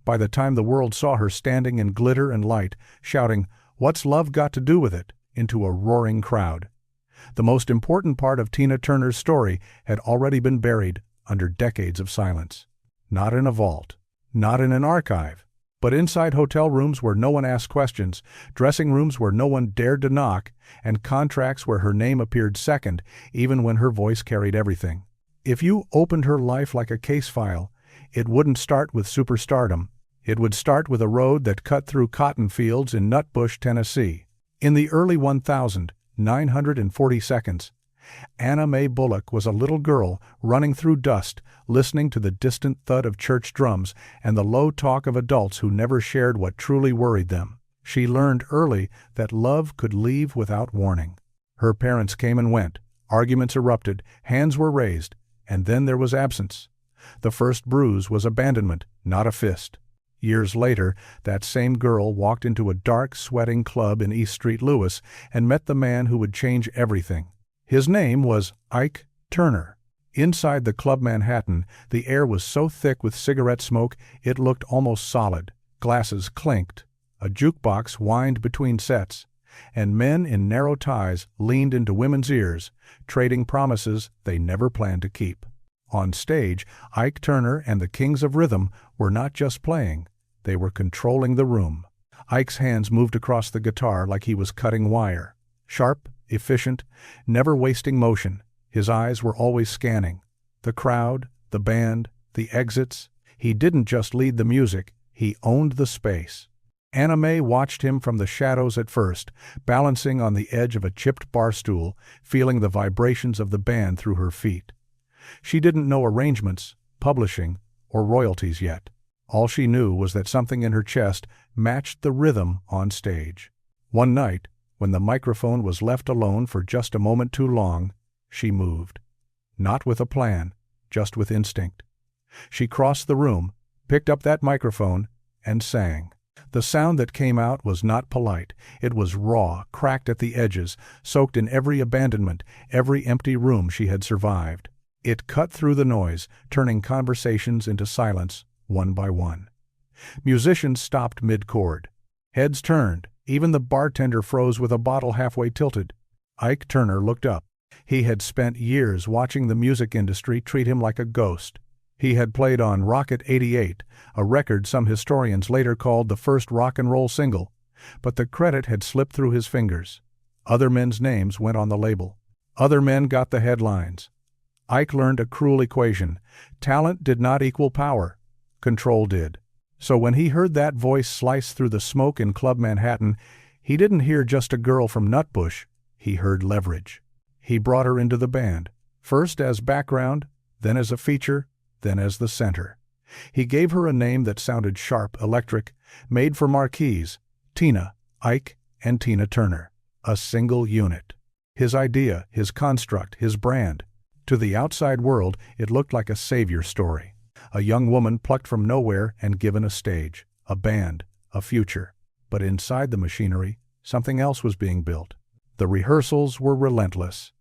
By the time the world saw her standing in glitter and light, shouting, "What's love got to do with it?" into a roaring crowd. The most important part of Tina Turner's story had already been buried under decades of silence. Not in a vault, not in an archive, but inside hotel rooms where no one asked questions, dressing rooms where no one dared to knock, and contracts where her name appeared second, even when her voice carried everything. If you opened her life like a case file, it wouldn't start with superstardom. It would start with a road that cut through cotton fields in Nutbush, Tennessee. In the early 1940s, Anna Mae Bullock was a little girl running through dust, listening to the distant thud of church drums and the low talk of adults who never shared what truly worried them. She learned early that love could leave without warning. Her parents came and went, arguments erupted, hands were raised, and then there was absence. The first bruise was abandonment, not a fist. Years later, that same girl walked into a dark, sweating club in East St. Louis and met the man who would change everything. His name was Ike Turner. Inside the Club Manhattan, the air was so thick with cigarette smoke it looked almost solid. Glasses clinked, a jukebox whined between sets, and men in narrow ties leaned into women's ears, trading promises they never planned to keep. On stage, Ike Turner and the Kings of Rhythm were not just playing, they were controlling the room. Ike's hands moved across the guitar like he was cutting wire. Sharp, efficient, never wasting motion. His eyes were always scanning. The crowd, the band, the exits. He didn't just lead the music, he owned the space. Anna Mae watched him from the shadows at first, balancing on the edge of a chipped bar stool, feeling the vibrations of the band through her feet. She didn't know arrangements, publishing, or royalties yet. All she knew was that something in her chest matched the rhythm on stage. One night, when the microphone was left alone for just a moment too long, she moved. Not with a plan, just with instinct. She crossed the room, picked up that microphone, and sang. The sound that came out was not polite. It was raw, cracked at the edges, soaked in every abandonment, every empty room she had survived. It cut through the noise, turning conversations into silence, one by one. Musicians stopped mid-chord. Heads turned. Even the bartender froze with a bottle halfway tilted. Ike Turner looked up. He had spent years watching the music industry treat him like a ghost. He had played on Rocket 88, a record some historians later called the first rock and roll single, but the credit had slipped through his fingers. Other men's names went on the label. Other men got the headlines. Ike learned a cruel equation. Talent did not equal power. Control did. So when he heard that voice slice through the smoke in Club Manhattan, he didn't hear just a girl from Nutbush. He heard leverage. He brought her into the band, first as background, then as a feature, then as the center. He gave her a name that sounded sharp, electric, made for marquees: Tina, Ike, and Tina Turner. A single unit. His idea, his construct, his brand. To the outside world, it looked like a savior story. A young woman plucked from nowhere and given a stage, a band, a future. But inside the machinery, something else was being built. The rehearsals were relentless.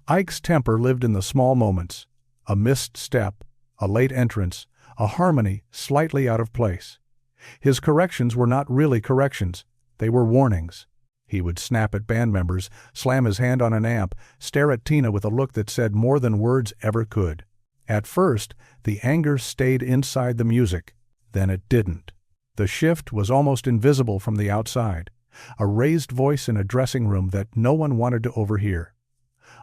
Ike's temper lived in the small moments. A missed step, a late entrance, a harmony slightly out of place. His corrections were not really corrections. They were warnings. He would snap at band members, slam his hand on an amp, stare at Tina with a look that said more than words ever could. At first, the anger stayed inside the music. Then it didn't. The shift was almost invisible from the outside. A raised voice in a dressing room that no one wanted to overhear.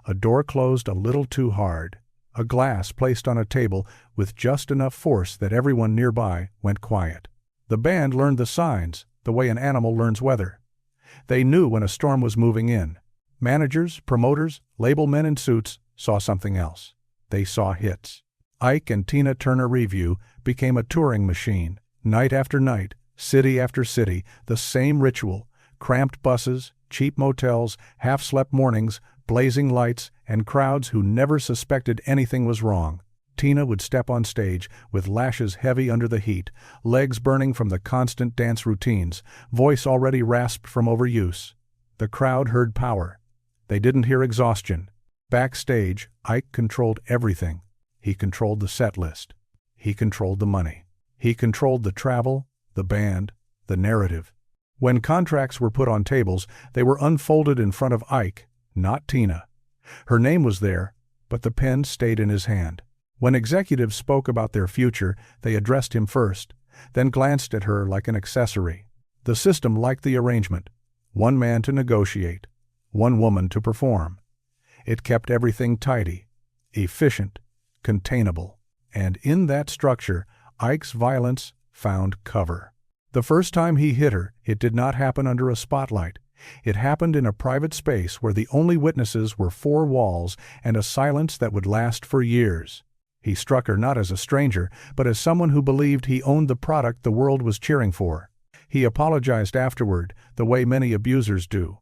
A door closed a little too hard. A glass placed on a table with just enough force that everyone nearby went quiet. The band learned the signs, the way an animal learns weather. They knew when a storm was moving in. Managers, promoters, label men in suits saw something else. They saw hits. Ike and Tina Turner Review became a touring machine. Night after night, city after city, the same ritual. Cramped buses, cheap motels, half-slept mornings, blazing lights, and crowds who never suspected anything was wrong. Tina would step on stage with lashes heavy under the heat, legs burning from the constant dance routines, voice already rasped from overuse. The crowd heard power. They didn't hear exhaustion. Backstage, Ike controlled everything. He controlled the set list. He controlled the money. He controlled the travel, the band, the narrative. When contracts were put on tables, they were unfolded in front of Ike, not Tina. Her name was there, but the pen stayed in his hand. When executives spoke about their future, they addressed him first, then glanced at her like an accessory. The system liked the arrangement. One man to negotiate, one woman to perform. It kept everything tidy, efficient, containable. And in that structure, Ike's violence found cover. The first time he hit her, it did not happen under a spotlight. It happened in a private space where the only witnesses were four walls and a silence that would last for years. He struck her not as a stranger, but as someone who believed he owned the product the world was cheering for. He apologized afterward, the way many abusers do,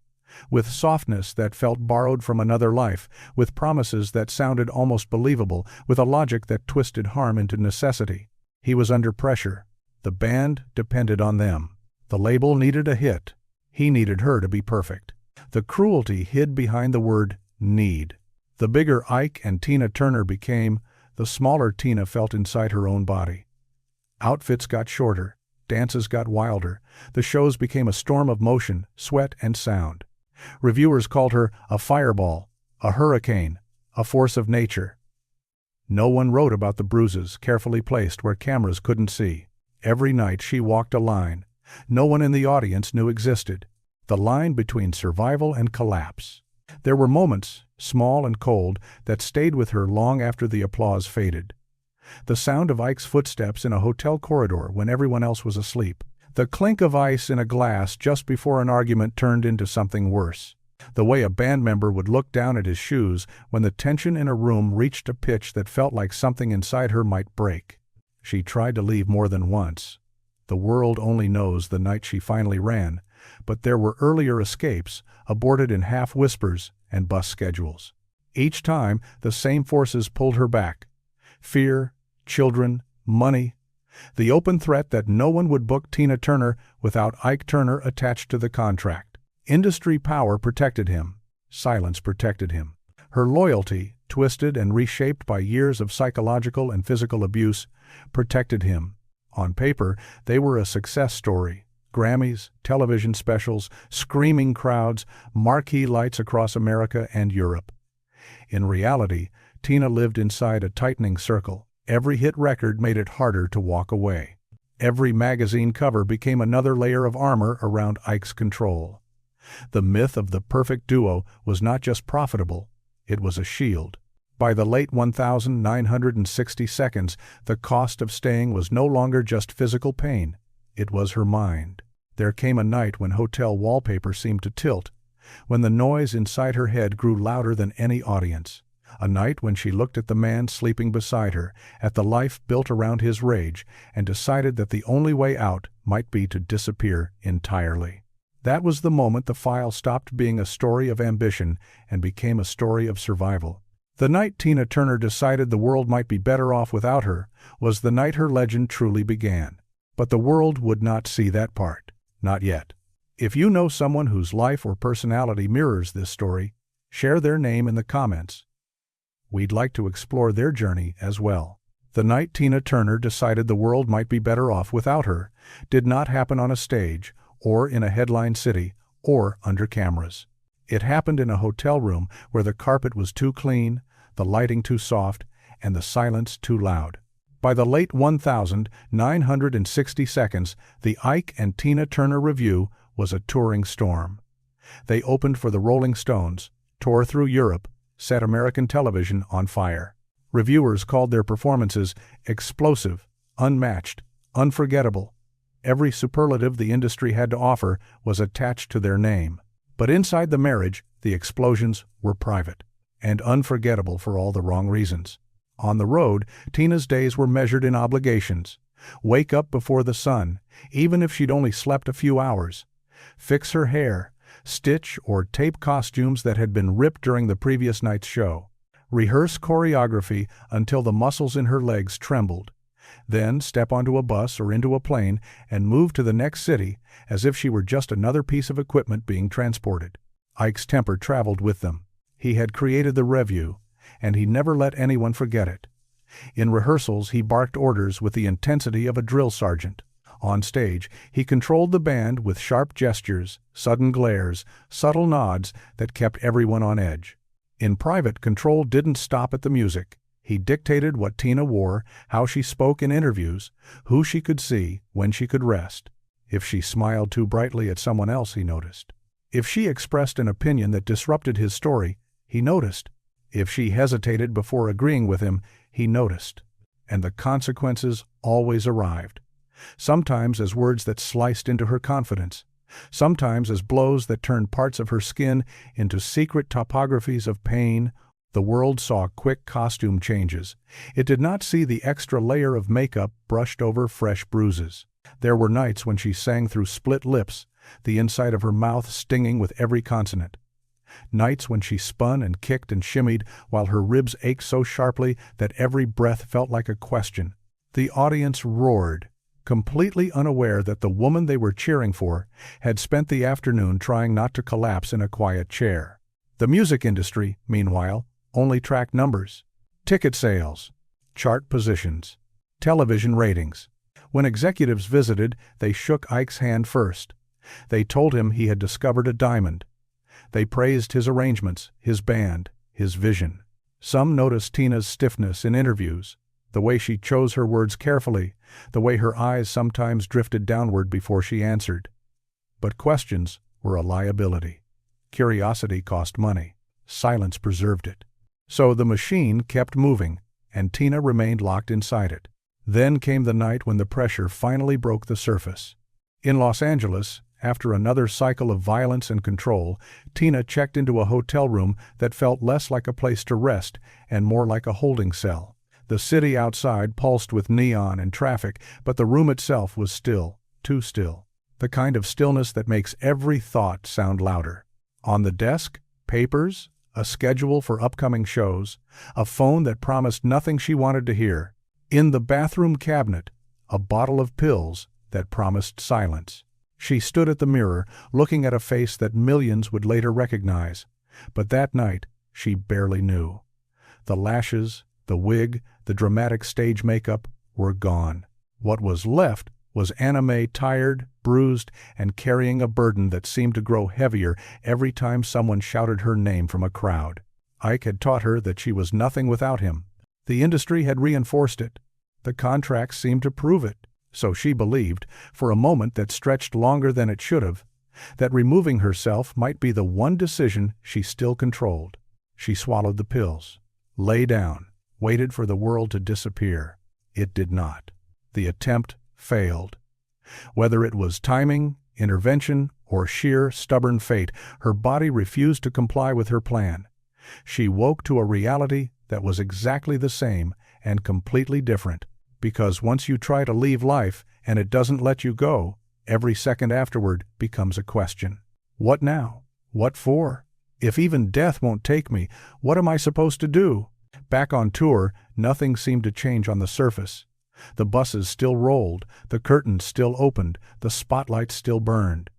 with softness that felt borrowed from another life, with promises that sounded almost believable, with a logic that twisted harm into necessity. He was under pressure. The band depended on them. The label needed a hit. He needed her to be perfect. The cruelty hid behind the word need. The bigger Ike and Tina Turner became, the smaller Tina felt inside her own body. Outfits got shorter. Dances got wilder. The shows became a storm of motion, sweat, and sound. Reviewers called her a fireball, a hurricane, a force of nature. No one wrote about the bruises carefully placed where cameras couldn't see. Every night she walked a line no one in the audience knew existed, the line between survival and collapse. There were moments, small and cold, that stayed with her long after the applause faded. The sound of Ike's footsteps in a hotel corridor when everyone else was asleep. The clink of ice in a glass just before an argument turned into something worse. The way a band member would look down at his shoes when the tension in a room reached a pitch that felt like something inside her might break. She tried to leave more than once. The world only knows the night she finally ran, but there were earlier escapes, aborted in half-whispers and bus schedules. Each time, the same forces pulled her back. Fear, children, money. The open threat that no one would book Tina Turner without Ike Turner attached to the contract. Industry power protected him. Silence protected him. Her loyalty, twisted and reshaped by years of psychological and physical abuse, protected him. On paper, they were a success story. Grammys, television specials, screaming crowds, marquee lights across America and Europe. In reality, Tina lived inside a tightening circle. Every hit record made it harder to walk away. Every magazine cover became another layer of armor around Ike's control. The myth of the perfect duo was not just profitable, it was a shield. By the late 1960 seconds, the cost of staying was no longer just physical pain, it was her mind. There came a night when hotel wallpaper seemed to tilt, when the noise inside her head grew louder than any audience. A night when she looked at the man sleeping beside her, at the life built around his rage, and decided that the only way out might be to disappear entirely. That was the moment the file stopped being a story of ambition and became a story of survival. The night Tina Turner decided the world might be better off without her was the night her legend truly began. But the world would not see that part. Not yet. If you know someone whose life or personality mirrors this story, share their name in the comments. We'd like to explore their journey as well. The night Tina Turner decided the world might be better off without her did not happen on a stage, or in a headline city, or under cameras. It happened in a hotel room where the carpet was too clean, the lighting too soft, and the silence too loud. By the late 1960 seconds, the Ike and Tina Turner Review was a touring storm. They opened for the Rolling Stones, tore through Europe, set American television on fire. Reviewers called their performances explosive, unmatched, unforgettable. Every superlative the industry had to offer was attached to their name. But inside the marriage, the explosions were private and unforgettable for all the wrong reasons. On the road, Tina's days were measured in obligations. Wake up before the sun, even if she'd only slept a few hours. Fix her hair, stitch or tape costumes that had been ripped during the previous night's show. Rehearse choreography until the muscles in her legs trembled. Then step onto a bus or into a plane and move to the next city as if she were just another piece of equipment being transported. Ike's temper traveled with them. He had created the Review, and he never let anyone forget it. In rehearsals, he barked orders with the intensity of a drill sergeant. On stage, he controlled the band with sharp gestures, sudden glares, subtle nods that kept everyone on edge. In private, control didn't stop at the music. He dictated what Tina wore, how she spoke in interviews, who she could see, when she could rest. If she smiled too brightly at someone else, he noticed. If she expressed an opinion that disrupted his story, he noticed. If she hesitated before agreeing with him, he noticed. And the consequences always arrived. Sometimes as words that sliced into her confidence, sometimes as blows that turned parts of her skin into secret topographies of pain. The world saw quick costume changes. It did not see the extra layer of makeup brushed over fresh bruises. There were nights when she sang through split lips, the inside of her mouth stinging with every consonant. Nights when she spun and kicked and shimmied while her ribs ached so sharply that every breath felt like a question. The audience roared, completely unaware that the woman they were cheering for had spent the afternoon trying not to collapse in a quiet chair. The music industry, meanwhile, only tracked numbers, ticket sales, chart positions, television ratings. When executives visited, they shook Ike's hand first. They told him he had discovered a diamond. They praised his arrangements, his band, his vision. Some noticed Tina's stiffness in interviews, the way she chose her words carefully, the way her eyes sometimes drifted downward before she answered. But questions were a liability. Curiosity cost money. Silence preserved it. So the machine kept moving, and Tina remained locked inside it. Then came the night when the pressure finally broke the surface. In Los Angeles, after another cycle of violence and control, Tina checked into a hotel room that felt less like a place to rest and more like a holding cell. The city outside pulsed with neon and traffic, but the room itself was still, too still. The kind of stillness that makes every thought sound louder. On the desk, papers, a schedule for upcoming shows, a phone that promised nothing she wanted to hear. In the bathroom cabinet, a bottle of pills that promised silence. She stood at the mirror, looking at a face that millions would later recognize. But that night, she barely knew. The lashes, the wig, the dramatic stage makeup were gone. What was left was Anna Mae, tired, bruised, and carrying a burden that seemed to grow heavier every time someone shouted her name from a crowd. Ike had taught her that she was nothing without him. The industry had reinforced it. The contracts seemed to prove it. So she believed, for a moment that stretched longer than it should have, that removing herself might be the one decision she still controlled. She swallowed the pills, lay down, waited for the world to disappear. It did not. The attempt failed. Whether it was timing, intervention, or sheer stubborn fate, her body refused to comply with her plan. She woke to a reality that was exactly the same and completely different. Because once you try to leave life and it doesn't let you go, every second afterward becomes a question. What now? What for? If even death won't take me, what am I supposed to do? Back on tour, nothing seemed to change on the surface. The buses still rolled, the curtains still opened, the spotlights still burned.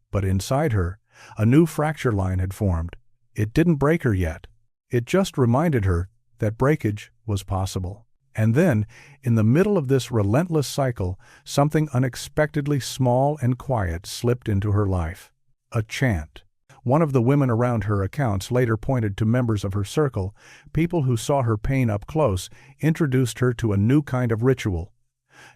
But inside her, a new fracture line had formed. It didn't break her yet. It just reminded her that breakage was possible. And then, in the middle of this relentless cycle, something unexpectedly small and quiet slipped into her life. A chant. One of the women around her accounts later pointed to members of her circle, people who saw her pain up close, introduced her to a new kind of ritual.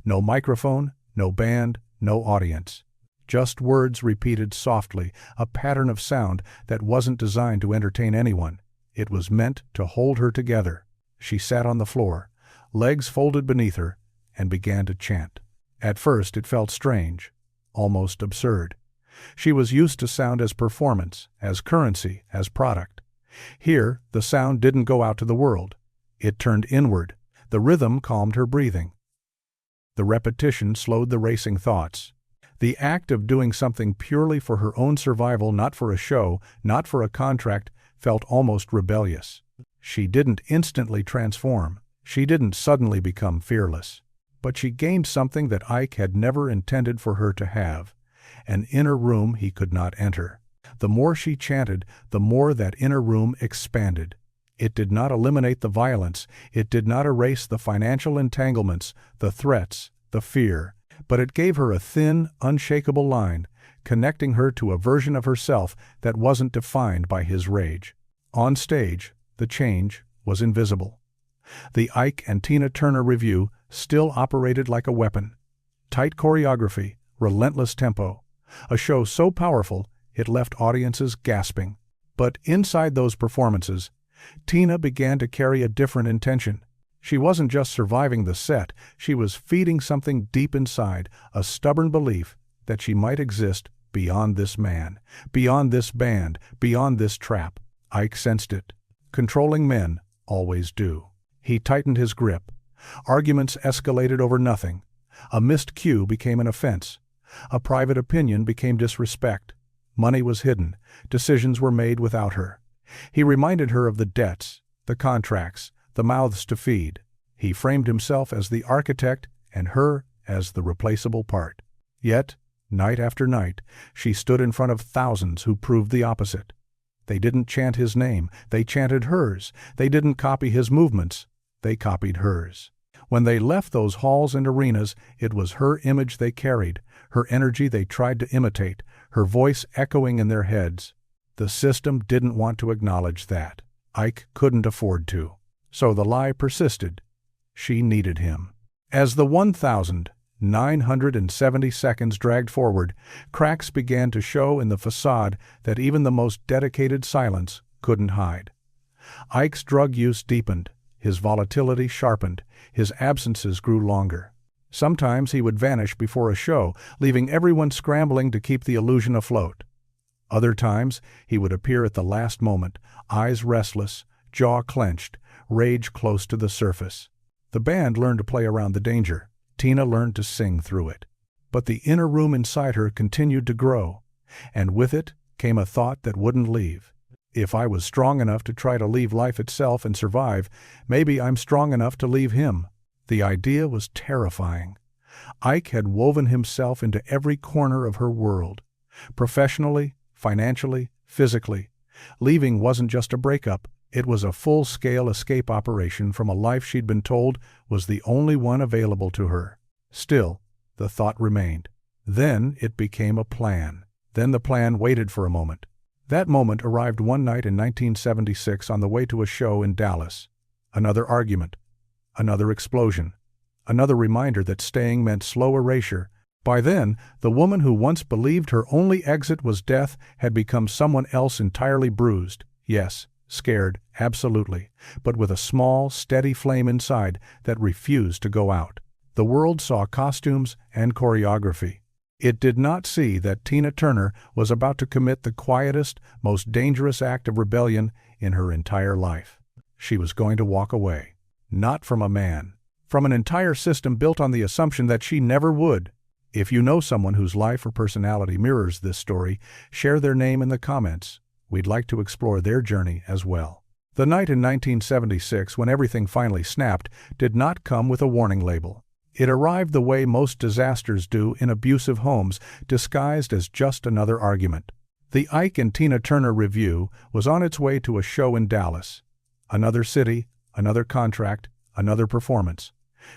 No microphone, no band, no audience. Just words repeated softly, a pattern of sound that wasn't designed to entertain anyone. It was meant to hold her together. She sat on the floor, legs folded beneath her, and began to chant. At first it felt strange, almost absurd. She was used to sound as performance, as currency, as product. Here, the sound didn't go out to the world. It turned inward. The rhythm calmed her breathing. The repetition slowed the racing thoughts. The act of doing something purely for her own survival, not for a show, not for a contract, felt almost rebellious. She didn't instantly transform. She didn't suddenly become fearless. But she gained something that Ike had never intended for her to have. An inner room he could not enter. The more she chanted, the more that inner room expanded. It did not eliminate the violence, it did not erase the financial entanglements, the threats, the fear, but it gave her a thin, unshakable line, connecting her to a version of herself that wasn't defined by his rage. On stage, the change was invisible. The Ike and Tina Turner Revue still operated like a weapon. Tight choreography, relentless tempo, a show so powerful it left audiences gasping. But inside those performances, Tina began to carry a different intention. She wasn't just surviving the set, she was feeding something deep inside, a stubborn belief that she might exist beyond this man, beyond this band, beyond this trap. Ike sensed it. Controlling men always do. He tightened his grip. Arguments escalated over nothing. A missed cue became an offense. A private opinion became disrespect. Money was hidden. Decisions were made without her. He reminded her of the debts, the contracts, the mouths to feed. He framed himself as the architect and her as the replaceable part. Yet, night after night, she stood in front of thousands who proved the opposite. They didn't chant his name, they chanted hers. They didn't copy his movements, they copied hers. When they left those halls and arenas, it was her image they carried, her energy they tried to imitate, her voice echoing in their heads. The system didn't want to acknowledge that. Ike couldn't afford to. So the lie persisted. She needed him. As the 1,970 seconds dragged forward, cracks began to show in the facade that even the most dedicated silence couldn't hide. Ike's drug use deepened, his volatility sharpened, his absences grew longer. Sometimes he would vanish before a show, leaving everyone scrambling to keep the illusion afloat. Other times, he would appear at the last moment, eyes restless, jaw clenched, rage close to the surface. The band learned to play around the danger. Tina learned to sing through it. But the inner room inside her continued to grow, and with it came a thought that wouldn't leave. If I was strong enough to try to leave life itself and survive, maybe I'm strong enough to leave him. The idea was terrifying. Ike had woven himself into every corner of her world. Professionally, financially, physically. Leaving wasn't just a breakup, it was a full-scale escape operation from a life she'd been told was the only one available to her. Still, the thought remained. Then it became a plan. Then the plan waited for a moment. That moment arrived one night in 1976 on the way to a show in Dallas. Another argument. Another explosion. Another reminder that staying meant slow erasure. By then, the woman who once believed her only exit was death had become someone else entirely bruised. Yes, scared, absolutely, but with a small, steady flame inside that refused to go out. The world saw costumes and choreography. It did not see that Tina Turner was about to commit the quietest, most dangerous act of rebellion in her entire life. She was going to walk away. Not from a man. From an entire system built on the assumption that she never would. If you know someone whose life or personality mirrors this story, share their name in the comments. We'd like to explore their journey as well. The night in 1976 when everything finally snapped did not come with a warning label. It arrived the way most disasters do in abusive homes, disguised as just another argument. The Ike and Tina Turner Revue was on its way to a show in Dallas. Another city, another contract, another performance,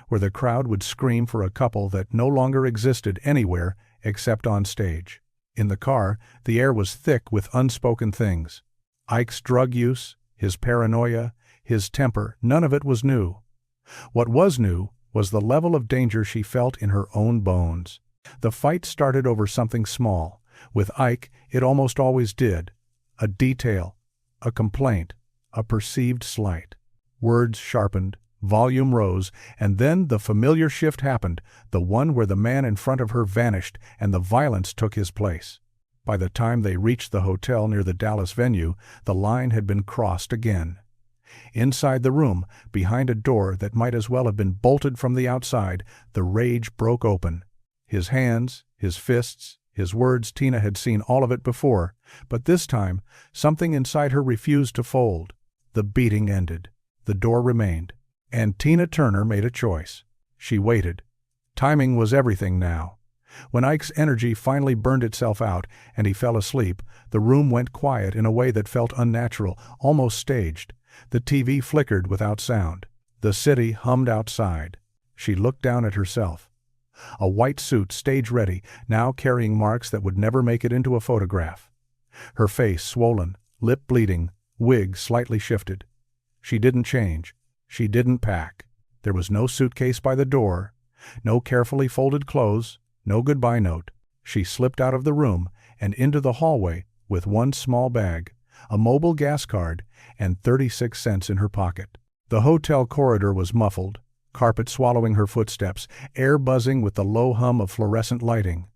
where the crowd would scream for a couple that no longer existed anywhere except on stage. In the car, the air was thick with unspoken things. Ike's drug use, his paranoia, his temper, none of it was new. What was new was the level of danger she felt in her own bones. The fight started over something small. With Ike, it almost always did. A detail, a complaint, a perceived slight. Words sharpened, volume rose, and then the familiar shift happened, the one where the man in front of her vanished and the violence took his place. By the time they reached the hotel near the Dallas venue, the line had been crossed again. Inside the room, behind a door that might as well have been bolted from the outside, the rage broke open. His hands, his fists, his words, Tina had seen all of it before, but this time, something inside her refused to fold. The beating ended. The door remained. And Tina Turner made a choice. She waited. Timing was everything now. When Ike's energy finally burned itself out and he fell asleep, the room went quiet in a way that felt unnatural, almost staged. The TV flickered without sound. The city hummed outside. She looked down at herself. A white suit, stage-ready, now carrying marks that would never make it into a photograph. Her face swollen, lip bleeding, wig slightly shifted. She didn't change. She didn't pack. There was no suitcase by the door, no carefully folded clothes, no goodbye note. She slipped out of the room and into the hallway with one small bag, a mobile gas card, and 36 cents in her pocket. The hotel corridor was muffled, carpet swallowing her footsteps, air buzzing with the low hum of fluorescent lighting.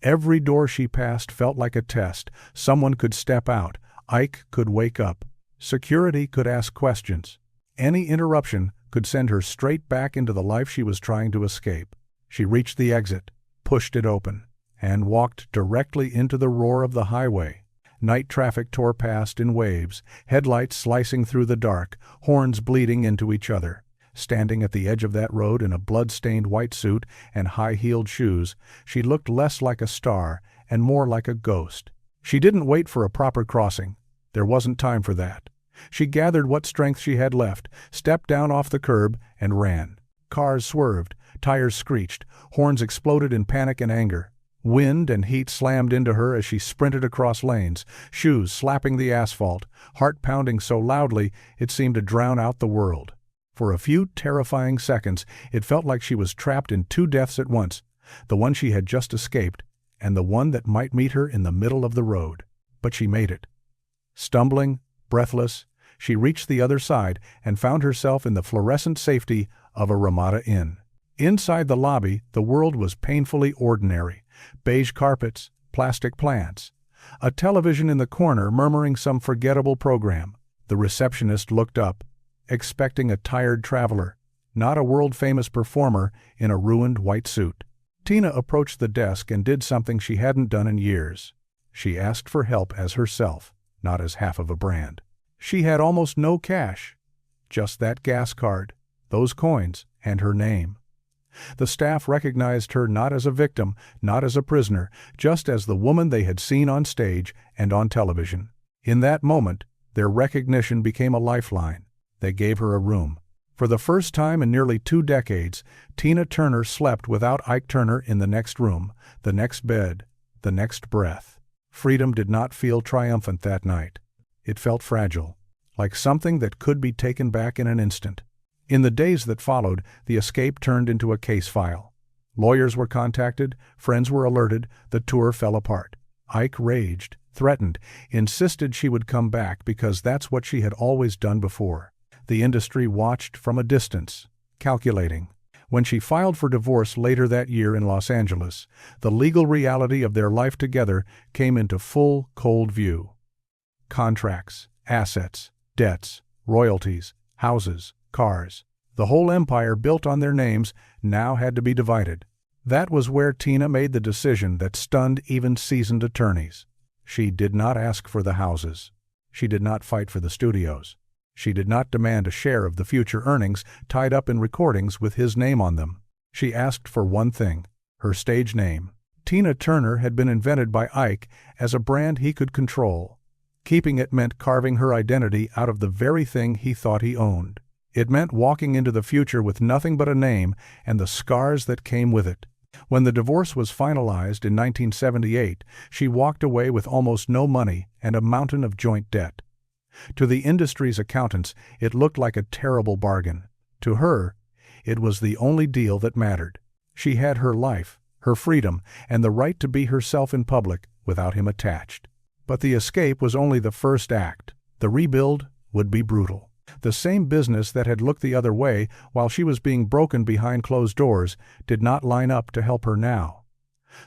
Every door she passed felt like a test. Someone could step out. Ike could wake up. Security could ask questions. Any interruption could send her straight back into the life she was trying to escape. She reached the exit, pushed it open, and walked directly into the roar of the highway. Night traffic tore past in waves, headlights slicing through the dark, horns bleeding into each other. Standing at the edge of that road in a blood-stained white suit and high-heeled shoes, she looked less like a star and more like a ghost. She didn't wait for a proper crossing. There wasn't time for that. She gathered what strength she had left, stepped down off the curb, and ran. Cars swerved, tires screeched, horns exploded in panic and anger. Wind and heat slammed into her as she sprinted across lanes, shoes slapping the asphalt, heart pounding so loudly it seemed to drown out the world. For a few terrifying seconds, it felt like she was trapped in two deaths at once, the one she had just escaped, and the one that might meet her in the middle of the road. But she made it. Stumbling, breathless, she reached the other side and found herself in the fluorescent safety of a Ramada Inn. Inside the lobby, the world was painfully ordinary. Beige carpets, plastic plants. A television in the corner murmuring some forgettable program. The receptionist looked up, expecting a tired traveler, not a world-famous performer in a ruined white suit. Tina approached the desk and did something she hadn't done in years. She asked for help as herself, not as half of a brand. She had almost no cash, just that gas card, those coins, and her name. The staff recognized her not as a victim, not as a prisoner, just as the woman they had seen on stage and on television. In that moment, their recognition became a lifeline. They gave her a room. For the first time in nearly 2 decades, Tina Turner slept without Ike Turner in the next room, the next bed, the next breath. Freedom did not feel triumphant that night. It felt fragile, like something that could be taken back in an instant. In the days that followed, the escape turned into a case file. Lawyers were contacted, friends were alerted, the tour fell apart. Ike raged, threatened, insisted she would come back because that's what she had always done before. The industry watched from a distance, calculating. When she filed for divorce later that year in Los Angeles, the legal reality of their life together came into full, cold view. Contracts, assets, debts, royalties, houses, cars. The whole empire built on their names now had to be divided. That was where Tina made the decision that stunned even seasoned attorneys. She did not ask for the houses. She did not fight for the studios. She did not demand a share of the future earnings tied up in recordings with his name on them. She asked for one thing, her stage name. Tina Turner had been invented by Ike as a brand he could control. Keeping it meant carving her identity out of the very thing he thought he owned. It meant walking into the future with nothing but a name and the scars that came with it. When the divorce was finalized in 1978, she walked away with almost no money and a mountain of joint debt. To the industry's accountants, it looked like a terrible bargain. To her, it was the only deal that mattered. She had her life, her freedom, and the right to be herself in public without him attached. But the escape was only the first act. The rebuild would be brutal. The same business that had looked the other way while she was being broken behind closed doors did not line up to help her now.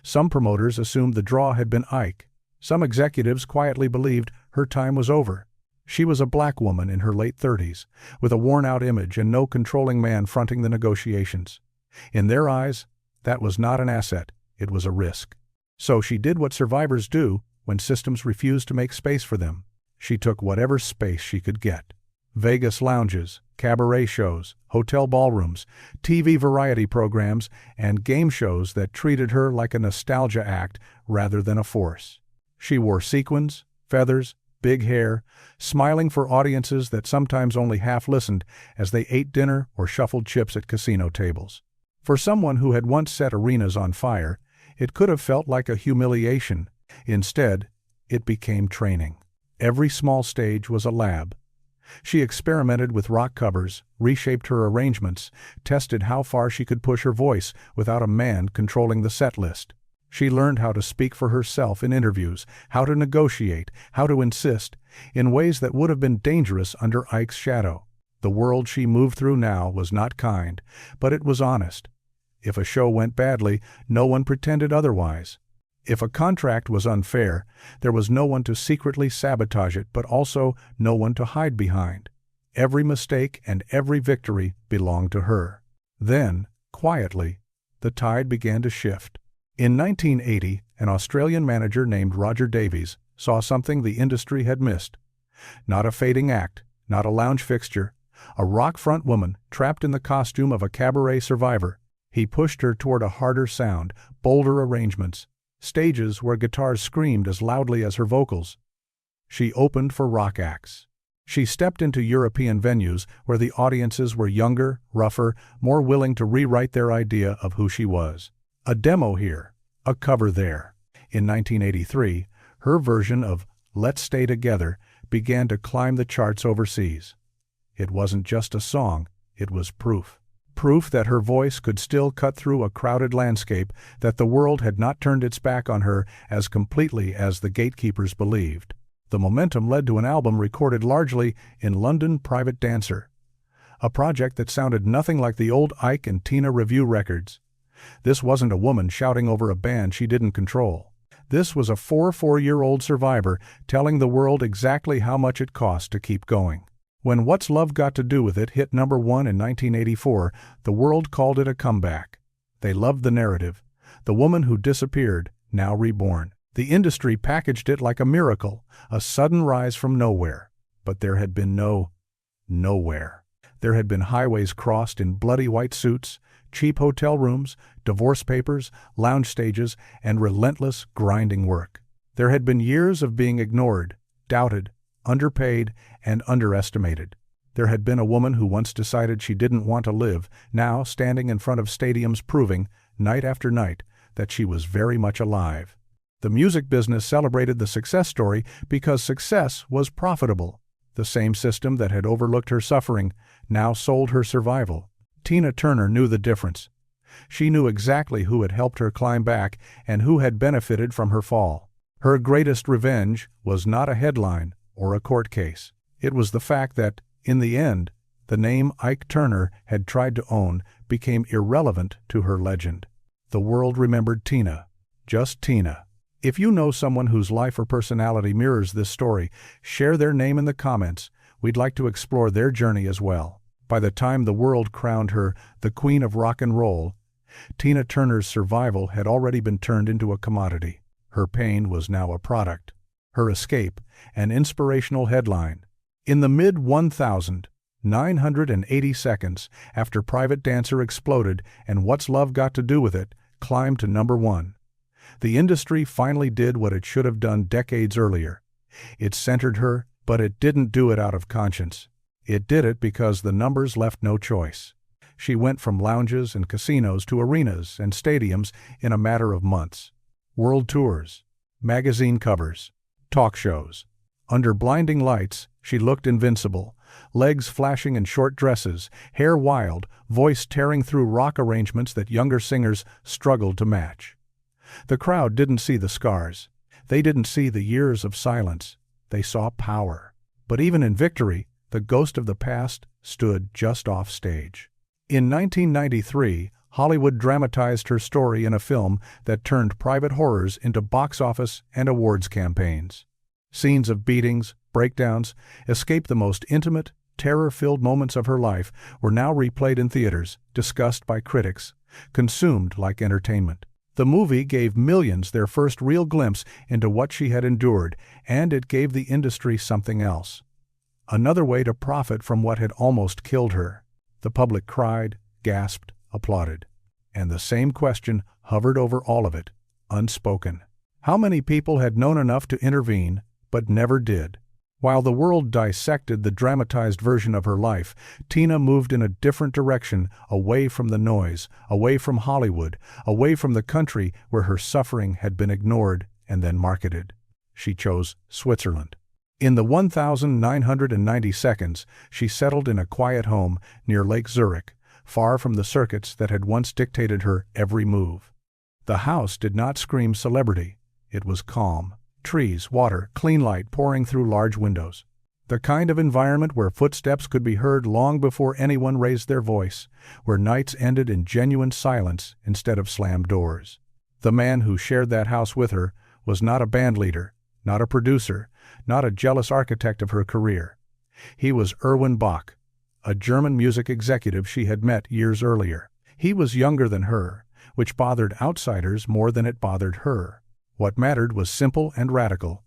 Some promoters assumed the draw had been Ike. Some executives quietly believed her time was over. She was a black woman in her late 30s, with a worn-out image and no controlling man fronting the negotiations. In their eyes, that was not an asset, it was a risk. So she did what survivors do when systems refused to make space for them. She took whatever space she could get. Vegas lounges, cabaret shows, hotel ballrooms, TV variety programs, and game shows that treated her like a nostalgia act rather than a force. She wore sequins, feathers, big hair, smiling for audiences that sometimes only half listened as they ate dinner or shuffled chips at casino tables. For someone who had once set arenas on fire, it could have felt like a humiliation. Instead, it became training. Every small stage was a lab. She experimented with rock covers, reshaped her arrangements, tested how far she could push her voice without a man controlling the set list. She learned how to speak for herself in interviews, how to negotiate, how to insist, in ways that would have been dangerous under Ike's shadow. The world she moved through now was not kind, but it was honest. If a show went badly, no one pretended otherwise. If a contract was unfair, there was no one to secretly sabotage it, but also no one to hide behind. Every mistake and every victory belonged to her. Then, quietly, the tide began to shift. In 1980, an Australian manager named Roger Davies saw something the industry had missed. Not a fading act, not a lounge fixture, a rock-front woman trapped in the costume of a cabaret survivor. He pushed her toward a harder sound, bolder arrangements, stages where guitars screamed as loudly as her vocals. She opened for rock acts. She stepped into European venues where the audiences were younger, rougher, more willing to rewrite their idea of who she was. A demo here, a cover there. In 1983, her version of Let's Stay Together began to climb the charts overseas. It wasn't just a song, it was proof. Proof that her voice could still cut through a crowded landscape, that the world had not turned its back on her as completely as the gatekeepers believed. The momentum led to an album recorded largely in London Private Dancer, a project that sounded nothing like the old Ike and Tina review records. This wasn't a woman shouting over a band she didn't control. This was a 4-year-old survivor telling the world exactly how much it cost to keep going. When What's Love Got to Do With It hit #1 in 1984, the world called it a comeback. They loved the narrative. The woman who disappeared, now reborn. The industry packaged it like a miracle, a sudden rise from nowhere. But there had been nowhere. There had been highways crossed in bloody white suits, cheap hotel rooms, divorce papers, lounge stages, and relentless, grinding work. There had been years of being ignored, doubted, underpaid, and underestimated. There had been a woman who once decided she didn't want to live, now standing in front of stadiums proving, night after night, that she was very much alive. The music business celebrated the success story because success was profitable. The same system that had overlooked her suffering now sold her survival. Tina Turner knew the difference. She knew exactly who had helped her climb back and who had benefited from her fall. Her greatest revenge was not a headline or a court case. It was the fact that, in the end, the name Ike Turner had tried to own became irrelevant to her legend. The world remembered Tina. Just Tina. If you know someone whose life or personality mirrors this story, share their name in the comments. We'd like to explore their journey as well. By the time the world crowned her the Queen of Rock and Roll, Tina Turner's survival had already been turned into a commodity. Her pain was now a product. Her escape, an inspirational headline. In the mid-1980 seconds after Private Dancer exploded and What's Love Got to Do With It climbed to #1, the industry finally did what it should have done decades earlier. It centered her, but it didn't do it out of conscience. It did it because the numbers left no choice. She went from lounges and casinos to arenas and stadiums in a matter of months. World tours, magazine covers, talk shows. Under blinding lights, she looked invincible, legs flashing in short dresses, hair wild, voice tearing through rock arrangements that younger singers struggled to match. The crowd didn't see the scars. They didn't see the years of silence. They saw power. But even in victory, the ghost of the past stood just off stage. In 1993, Hollywood dramatized her story in a film that turned private horrors into box office and awards campaigns. Scenes of beatings, breakdowns, escape the most intimate, terror-filled moments of her life were now replayed in theaters, discussed by critics, consumed like entertainment. The movie gave millions their first real glimpse into what she had endured, and it gave the industry something else. Another way to profit from what had almost killed her. The public cried, gasped, applauded. And the same question hovered over all of it, unspoken. How many people had known enough to intervene, but never did? While the world dissected the dramatized version of her life, Tina moved in a different direction, away from the noise, away from Hollywood, away from the country where her suffering had been ignored and then marketed. She chose Switzerland. In the 1,990 seconds, she settled in a quiet home near Lake Zurich, far from the circuits that had once dictated her every move. The house did not scream celebrity. It was calm. Trees, water, clean light pouring through large windows. The kind of environment where footsteps could be heard long before anyone raised their voice, where nights ended in genuine silence instead of slammed doors. The man who shared that house with her was not a bandleader, not a producer, not a jealous architect of her career. He was Erwin Bach, a German music executive she had met years earlier. He was younger than her, which bothered outsiders more than it bothered her. What mattered was simple and radical.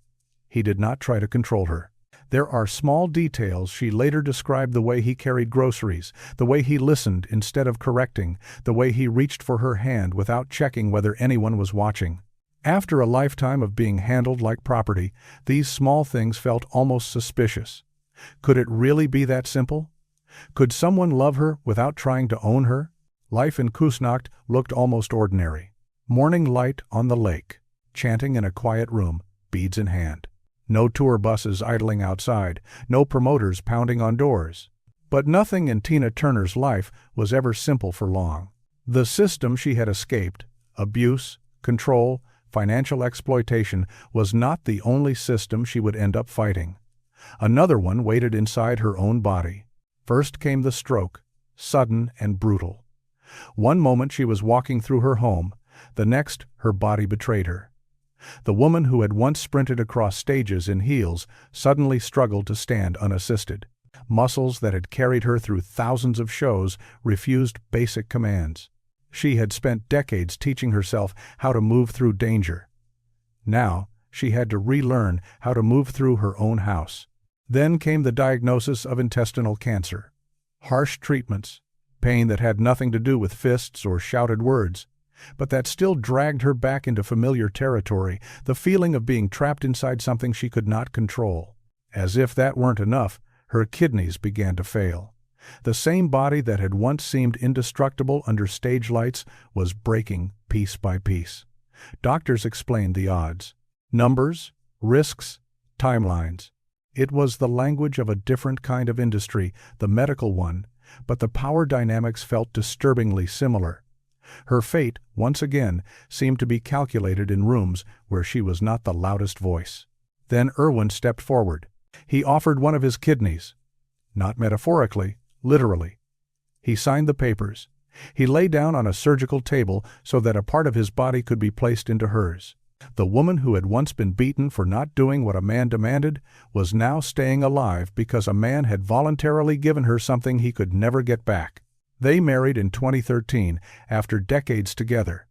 He did not try to control her. There are small details she later described: the way he carried groceries, the way he listened instead of correcting, the way he reached for her hand without checking whether anyone was watching. After a lifetime of being handled like property, these small things felt almost suspicious. Could it really be that simple? Could someone love her without trying to own her? Life in Küsnacht looked almost ordinary. Morning light on the lake. Chanting in a quiet room, beads in hand. No tour buses idling outside, no promoters pounding on doors. But nothing in Tina Turner's life was ever simple for long. The system she had escaped, abuse, control, financial exploitation, was not the only system she would end up fighting. Another one waited inside her own body. First came the stroke, sudden and brutal. One moment she was walking through her home, the next her body betrayed her. The woman who had once sprinted across stages in heels suddenly struggled to stand unassisted. Muscles that had carried her through thousands of shows refused basic commands. She had spent decades teaching herself how to move through danger. Now, she had to relearn how to move through her own house. Then came the diagnosis of intestinal cancer. Harsh treatments, pain that had nothing to do with fists or shouted words, but that still dragged her back into familiar territory, the feeling of being trapped inside something she could not control. As if that weren't enough, her kidneys began to fail. The same body that had once seemed indestructible under stage lights was breaking piece by piece. Doctors explained the odds. Numbers, risks, timelines. It was the language of a different kind of industry, the medical one, but the power dynamics felt disturbingly similar. Her fate, once again, seemed to be calculated in rooms where she was not the loudest voice. Then Erwin stepped forward. He offered one of his kidneys. Not metaphorically, literally. He signed the papers. He lay down on a surgical table so that a part of his body could be placed into hers. The woman who had once been beaten for not doing what a man demanded was now staying alive because a man had voluntarily given her something he could never get back. They married in 2013 after decades together.